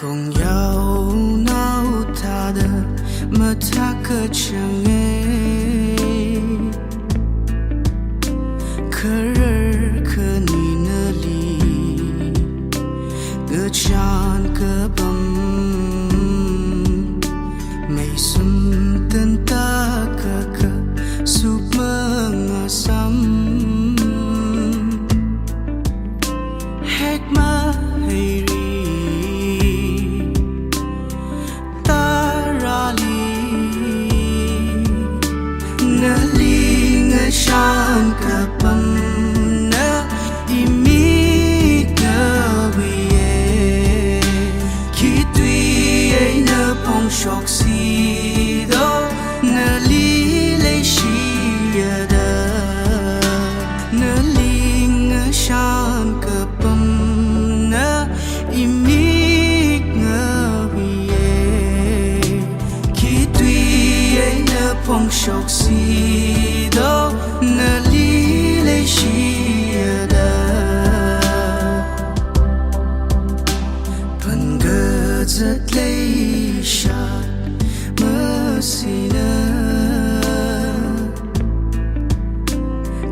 共有闹他的么他可chẳng nghe Kerer ke ni neli Gecan ke bam Mei sum tenta ke Sup mengasam Hekmah heri Tarali Nali ngashan ke bam Shock si do na li le shi da na ling shan ka pam na imik nga vie ki tui ai na pong shock si do na li le shi da pan ga zat le Sina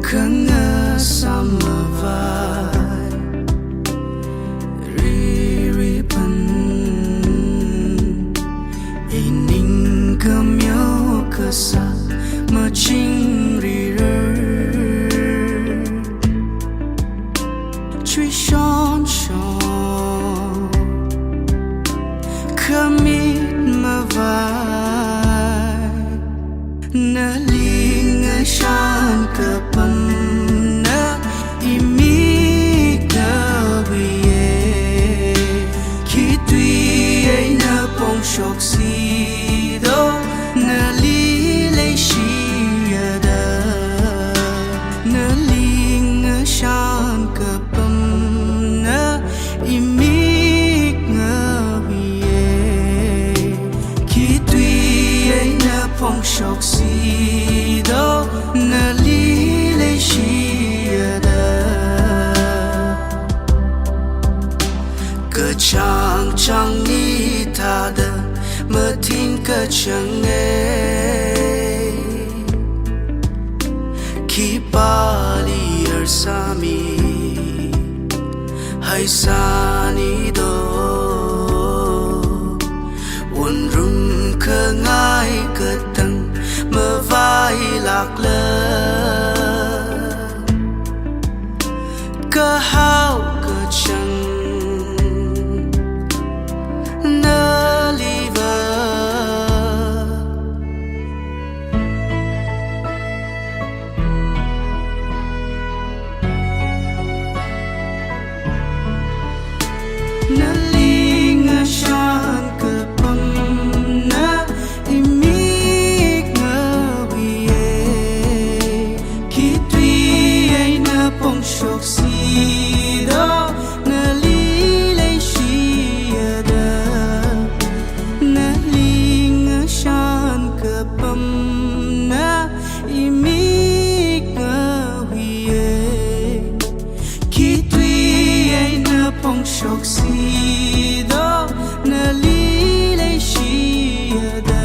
Kanga samavai Riri pan Ining kamyo kasa Maching rirer Chui shon shon Kamit mavai Na ling shan ka pam na imik na vie Ki tui ai na pong shock si do na li le shi da Na ling shan ka pam na imik na vie Ki tui ai na pong shock si do na li le shi da Ke chang chang ni ta da me tin ke chang e Ki pali er sami hai sani do Won rum ke ngai ke tang mơ vai lạc lơ cơ hao cơ chẳng nơ li vơ nơ li ngơ shan cơ băng nơ Shock si do na li le shi da na ling shan ka pam na imik nga vie Ki tui ai na pong shock si do na li le shi da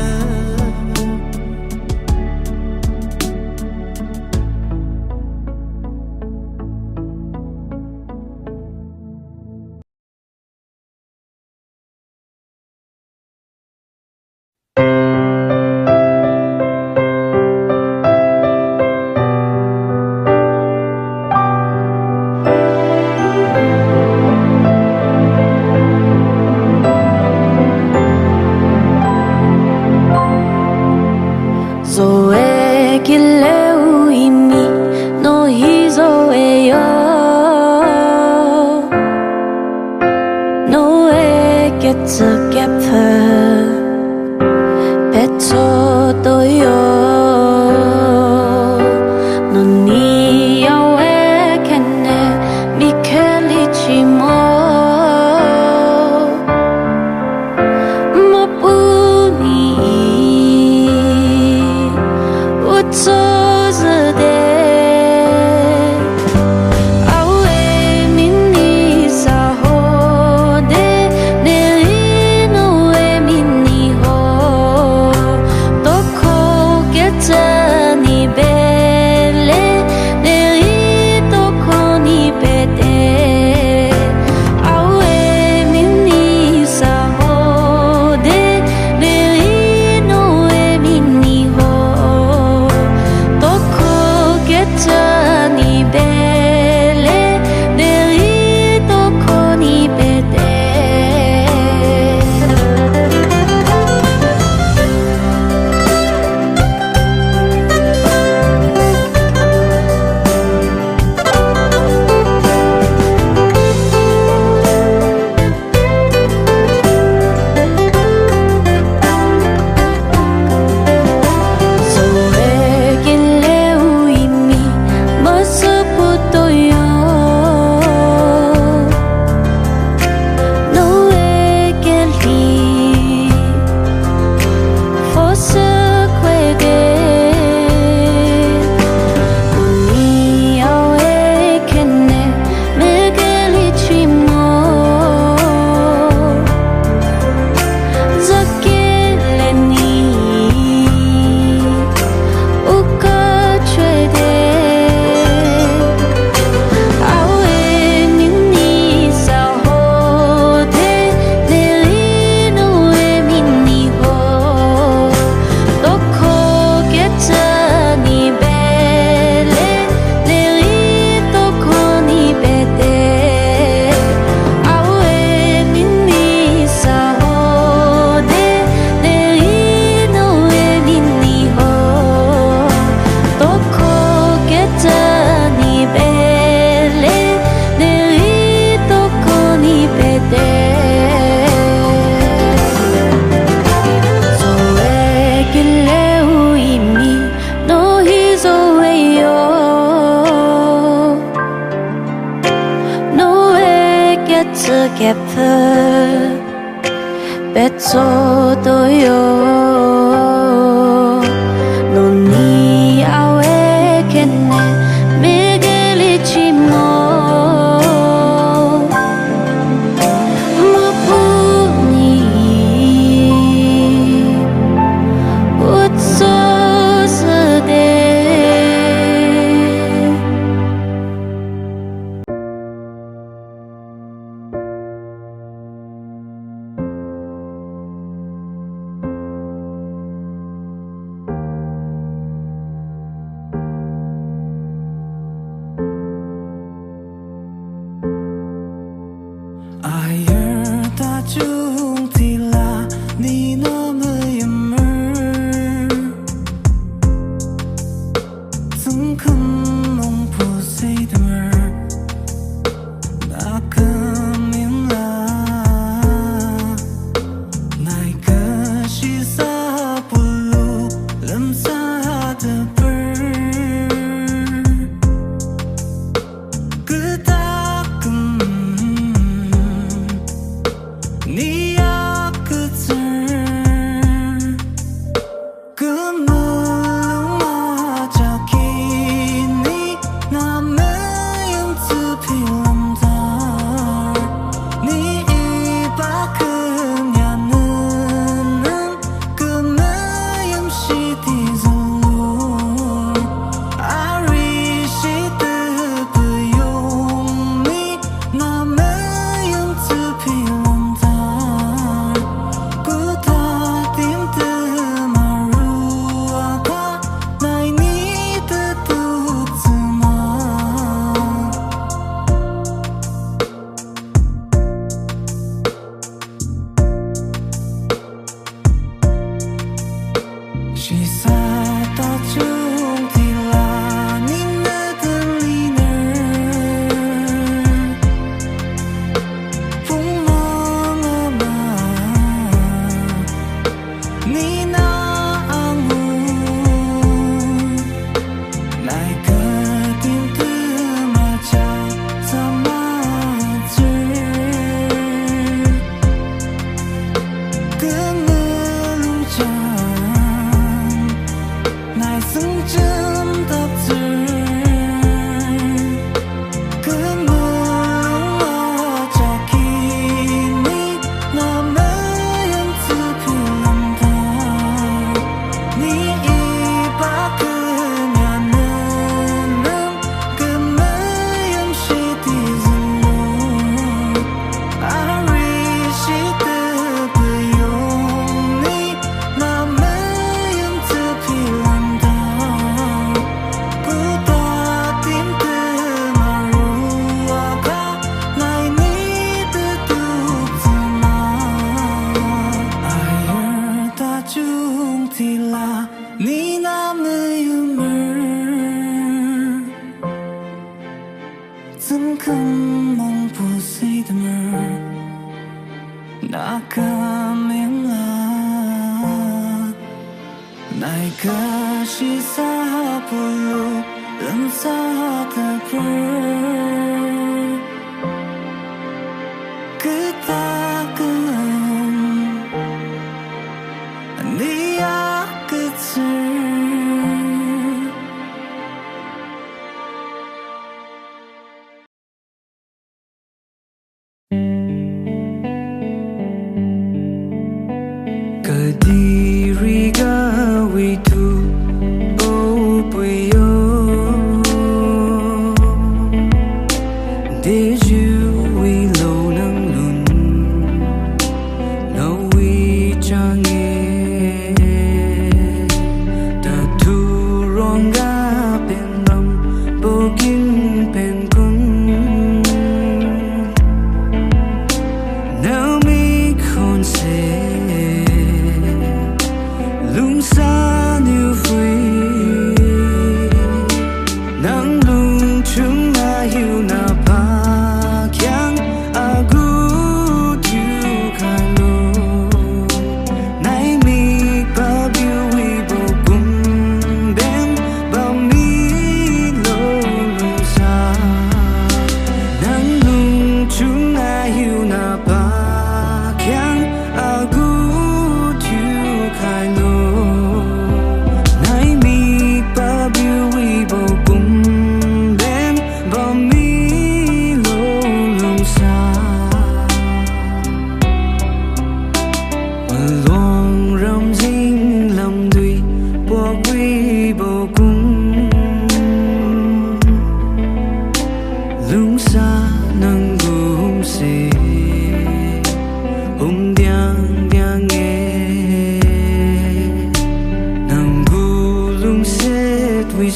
깊은 뱃속도요 논이 아웨겠네 미길이지 뭐 무분이 웃소스대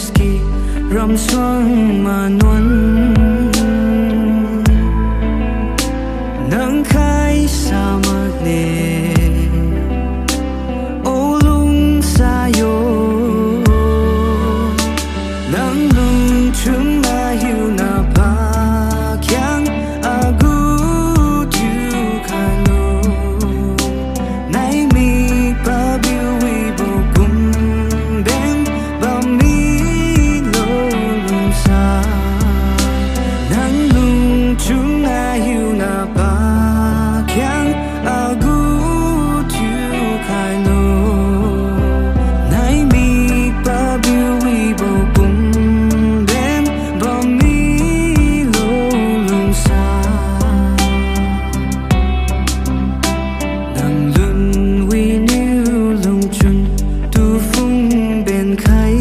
ski ram xoang mà nuôn nắng khai sa mơ nề ô lung sa yo nắng lung chung na hiu na pa kyang agu tu khai lo nay mi pa biu wi bo kum ben ba mi lo lung sa nắng lung chung na hiu na pa kyang agu tu khai lo nay mi pa biu wi bo kum ben ba mi lo lung sa nang lun wi niu lung chun tu phung bên khai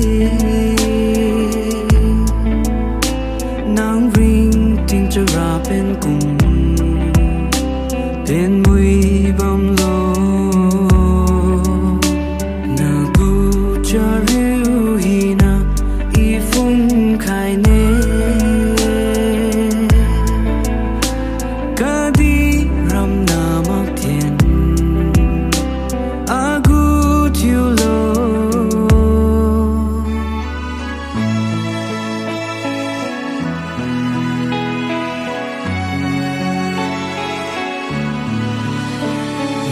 nang ring ting cho ra bên cùng tên mùi bom lo na gu cho riu hi na y phung khai nè ca đi ram na mặc thiên agu thiu lo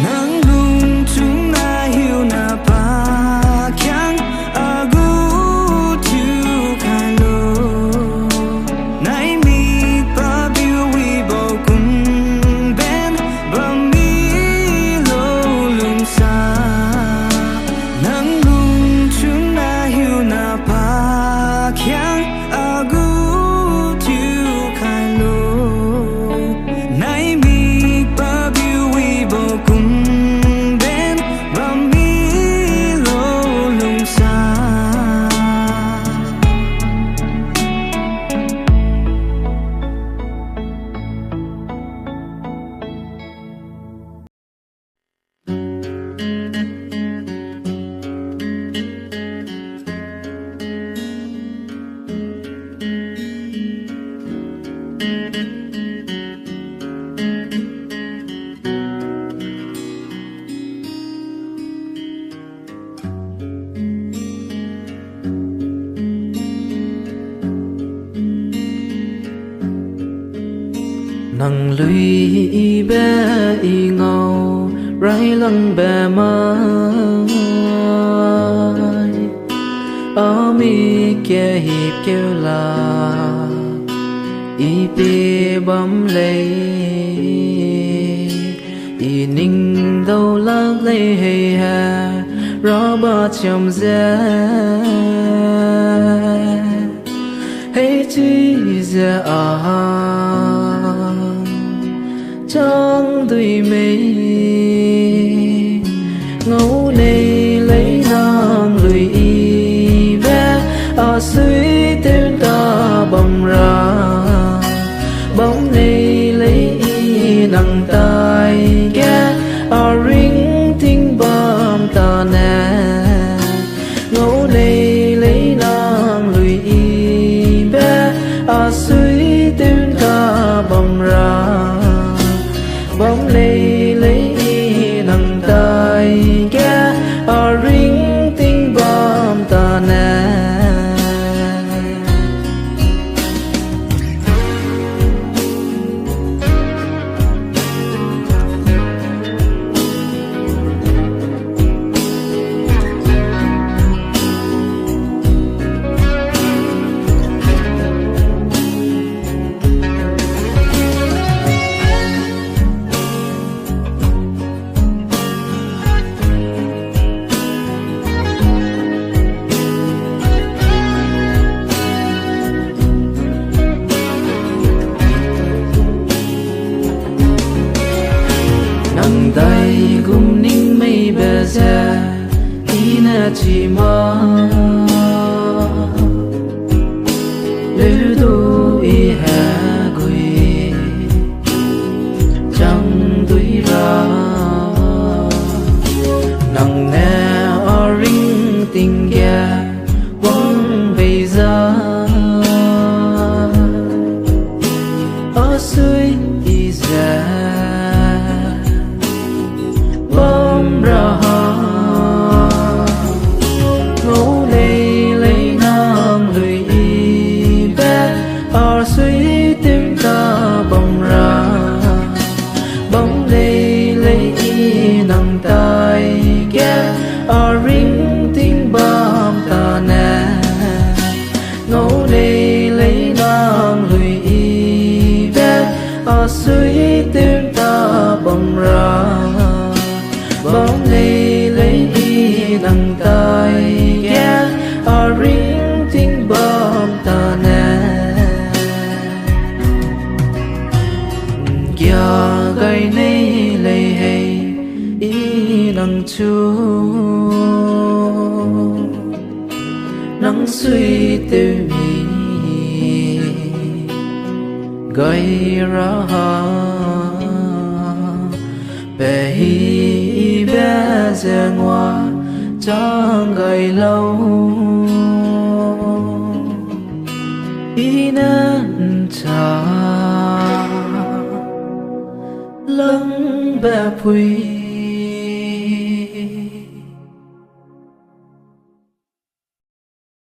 nắng lung chung na hiu na pa kyang agu thiu khai lo nay mi pa biu wi bo kum ben ba mi lo lung sa nắng lung chung na hiu na pa kyang agu thiu khai lo nay mi pa biu wi bo kum ben ba mi lo lung sa nang lui bé y ngầu rai lăng bé mai ở mi kia hiệp kêu là y bê bấm lấy y ninh đâu lắc lấy hay hà rõ ba chầm ra hay chỉ ra trong đôi mây ngấu này lấy nàng lùi y ve ở suy tên ta bồng ra bóng này lấy y nặng tai ghé ở ring tiếng bom ta nè ngấu này lấy nàng lùi y ve ở suy tên ta bồng ra bóng lấy nặng tai ghé ở ring tiếng bom ta nè nặng tay gum ninh mây bè ra ý na chỉ mơ lưu tu y hà quỳ trong túi ra nặng nè ở ring tình ghé quăng về tư gây ra bé hi bé giờ ngoa chẳng gây lâu ý nên cha lắng bé pui